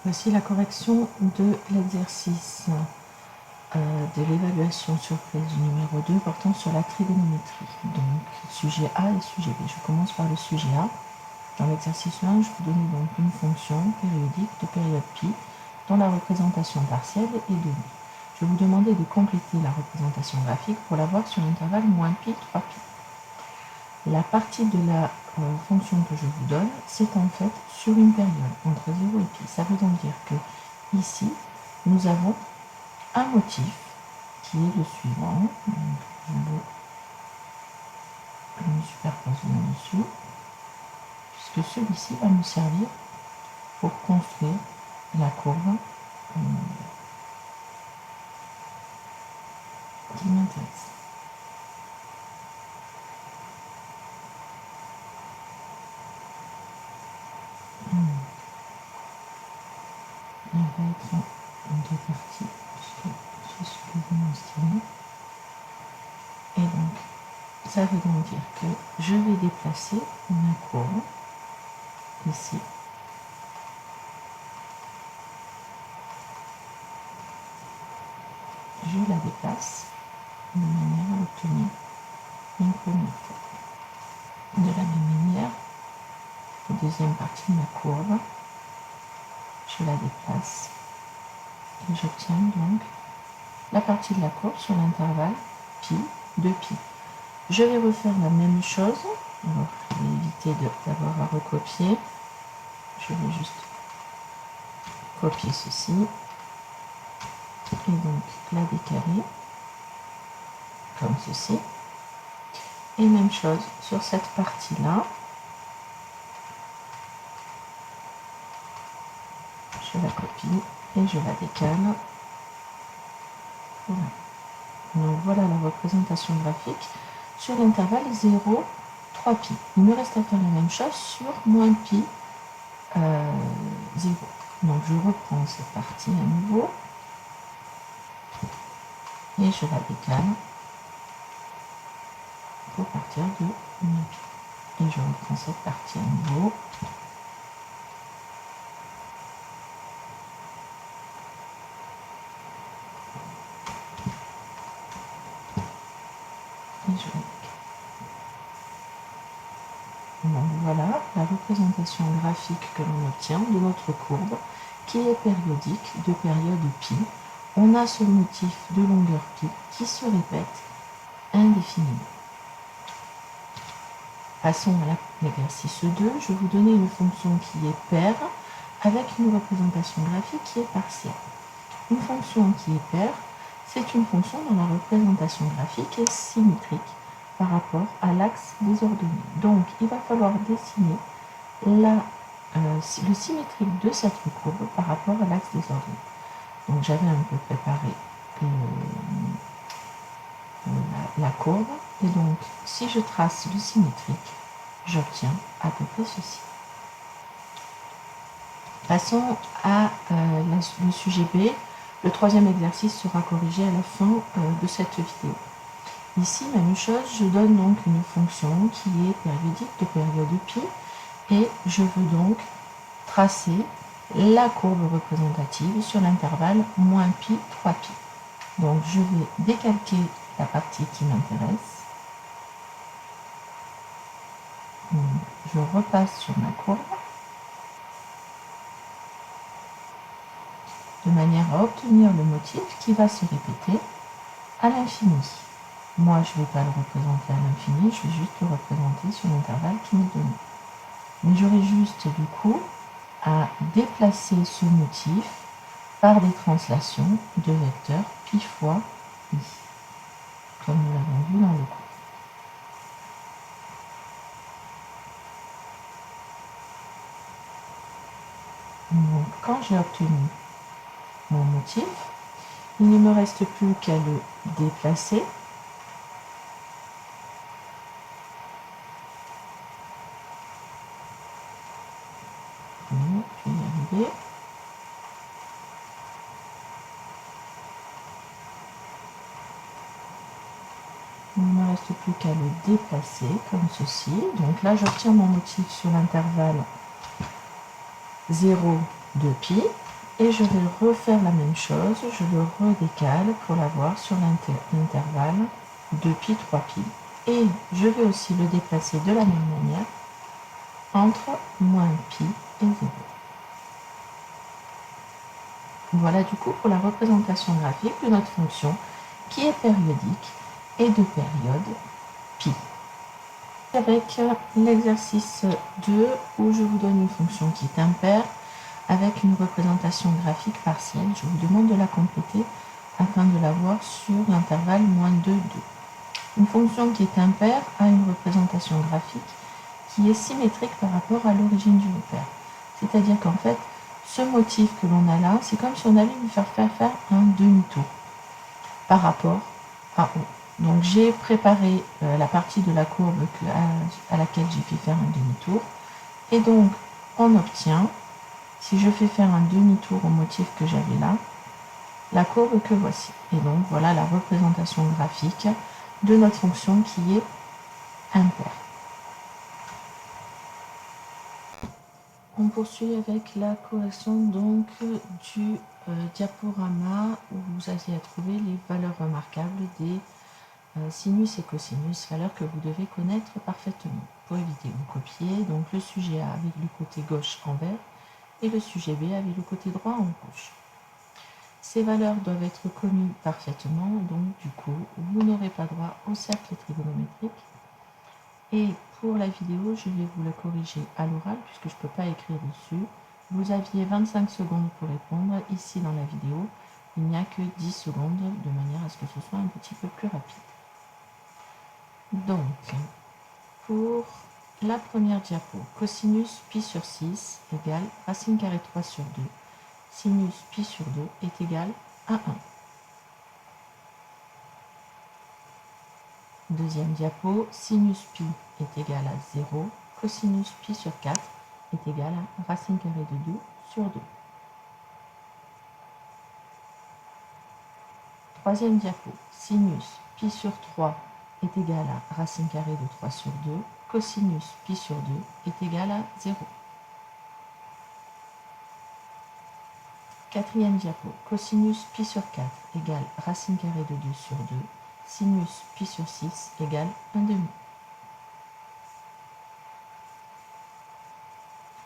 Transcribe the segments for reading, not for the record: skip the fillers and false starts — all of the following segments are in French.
Voici la correction de l'exercice de l'évaluation surprise numéro 2 portant sur la trigonométrie. Donc, sujet A et sujet B. Je commence par le sujet A. Dans l'exercice 1, je vous donne donc une fonction périodique de période pi dont la représentation partielle est donnée. Je vais vous demander de compléter la représentation graphique pour l'avoir sur l'intervalle moins pi, 3 pi. La partie de la fonction que je vous donne, c'est en fait sur une période entre 0 et pi. Ça veut donc dire que ici, nous avons un motif qui est le suivant. Donc, je me superpose là-dessus, puisque celui-ci va me servir pour construire la courbe qui m'intéresse. Elle va être en deux parties, puisque je suis suffisamment stimulée. Et donc, ça veut donc dire que je vais déplacer ma courbe ici. Je la déplace de manière à obtenir une première courbe. De la même manière, la deuxième partie de ma courbe, je la déplace et j'obtiens donc la partie de la courbe sur l'intervalle pi de pi. Je vais refaire la même chose. Alors, je vais éviter d'avoir à recopier. Je vais juste copier ceci et donc la décaler comme ceci. Et même chose sur cette partie-là. Je la copie et je la décale. Voilà. Donc voilà la représentation graphique sur l'intervalle 0, 3 pi. Il me reste à faire la même chose sur moins pi 0. Donc je reprends cette partie à nouveau et je la décale pour partir de moins pi. Et je reprends cette partie à nouveau. Et je la décale. Donc voilà la représentation graphique que l'on obtient de notre courbe qui est périodique de période pi. On a ce motif de longueur pi qui se répète indéfiniment. Passons à l'exercice 2. Je vais vous donner une fonction qui est paire avec une représentation graphique qui est partielle. Une fonction qui est paire, c'est une fonction dont la représentation graphique est symétrique par rapport à l'axe des ordonnées. Donc, il va falloir dessiner le symétrique de cette courbe par rapport à l'axe des ordonnées. Donc, j'avais un peu préparé la courbe. Et donc, si je trace le symétrique, j'obtiens à peu près ceci. Passons à le sujet B. Le troisième exercice sera corrigé à la fin de cette vidéo. Ici, même chose, je donne donc une fonction qui est périodique de période pi et je veux donc tracer la courbe représentative sur l'intervalle moins pi, 3 pi. Donc je vais décalquer la partie qui m'intéresse. Je repasse sur ma courbe de manière à obtenir le motif qui va se répéter à l'infini. Moi, je ne vais pas le représenter à l'infini, je vais juste le représenter sur l'intervalle qui m'est donné. Mais j'aurai juste du coup à déplacer ce motif par des translations de vecteurs pi fois i, comme nous l'avons vu dans le cours. Donc, quand j'ai obtenu mon motif, il ne me reste plus qu'à le déplacer. Je vais y arriver. Il ne me reste plus qu'à le déplacer comme ceci. Donc là, j'obtiens mon motif sur l'intervalle 0, 2 pi. Et je vais refaire la même chose, je le redécale pour l'avoir sur l'intervalle 2π, 3π. Et je vais aussi le déplacer de la même manière entre moins π et 0. Voilà du coup pour la représentation graphique de notre fonction qui est périodique et de période π. Avec l'exercice 2 où je vous donne une fonction qui est impaire avec une représentation graphique partielle, je vous demande de la compléter afin de l'avoir sur l'intervalle moins 2, 2. Une fonction qui est impaire a une représentation graphique qui est symétrique par rapport à l'origine du repère. C'est-à-dire qu'en fait, ce motif que l'on a là, c'est comme si on allait lui faire un demi-tour par rapport à haut. Donc j'ai préparé la partie de la courbe à laquelle j'ai fait faire un demi-tour. Et donc on obtient, si je fais faire un demi-tour au motif que j'avais là, la courbe que voici. Et donc voilà la représentation graphique de notre fonction qui est impaire. On poursuit avec la correction donc du diaporama où vous aviez à trouver les valeurs remarquables des sinus et cosinus, valeurs que vous devez connaître parfaitement. Pour éviter de copier, donc le sujet A avec le côté gauche en vert et le sujet B avec le côté droit en rouge. Ces valeurs doivent être connues parfaitement, donc du coup, vous n'aurez pas droit au cercle trigonométrique. Et pour la vidéo, je vais vous la corriger à l'oral puisque je ne peux pas écrire dessus. Vous aviez 25 secondes pour répondre. Ici, dans la vidéo, il n'y a que 10 secondes de manière à ce que ce soit un petit peu plus rapide. Donc, pour la première diapo, cosinus pi sur 6 égale racine carrée 3 sur 2. Sinus pi sur 2 est égal à 1. Deuxième diapo, sinus pi est égal à 0. Cosinus pi sur 4 est égal à racine carrée de 2 sur 2. Troisième diapo, sinus pi sur 3 est égal à racine carrée de 3 sur 2. Cosinus pi sur 2 est égal à 0. Quatrième diapo, cosinus pi sur 4 égale racine carrée de 2 sur 2. Sinus pi sur 6 égale 1 demi.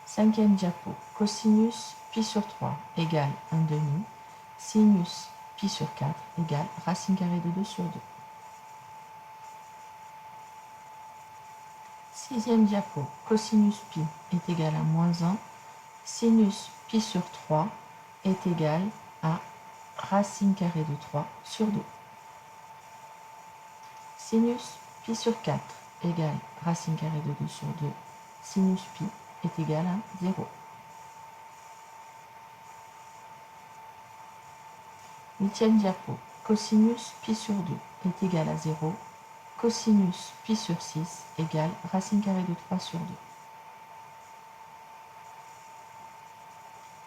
Cinquième diapo, cosinus pi sur 3 égale 1 demi. Sinus pi sur 4 égale racine carrée de 2 sur 2. Sixième diapo, cosinus pi est égal à moins 1. Sinus pi sur 3 est égal à racine carrée de 3 sur 2. Sinus pi sur 4 égale racine carrée de 2 sur 2. Sinus pi est égal à 0. Huitième diapo, cosinus pi sur 2 est égal à 0. Cosinus pi sur 6 égale racine carrée de 3 sur 2.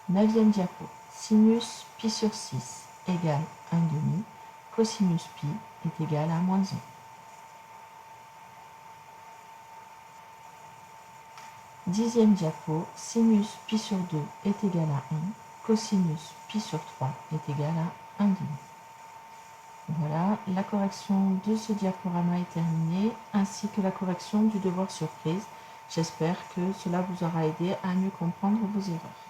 Neuvième diapo, sinus pi sur 6 égale 1 demi. Cosinus pi est égal à moins 1. Dixième diapo, sinus pi sur 2 est égal à 1. Cosinus pi sur 3 est égal à 1 demi. Voilà, la correction de ce diaporama est terminée, ainsi que la correction du devoir surprise. J'espère que cela vous aura aidé à mieux comprendre vos erreurs.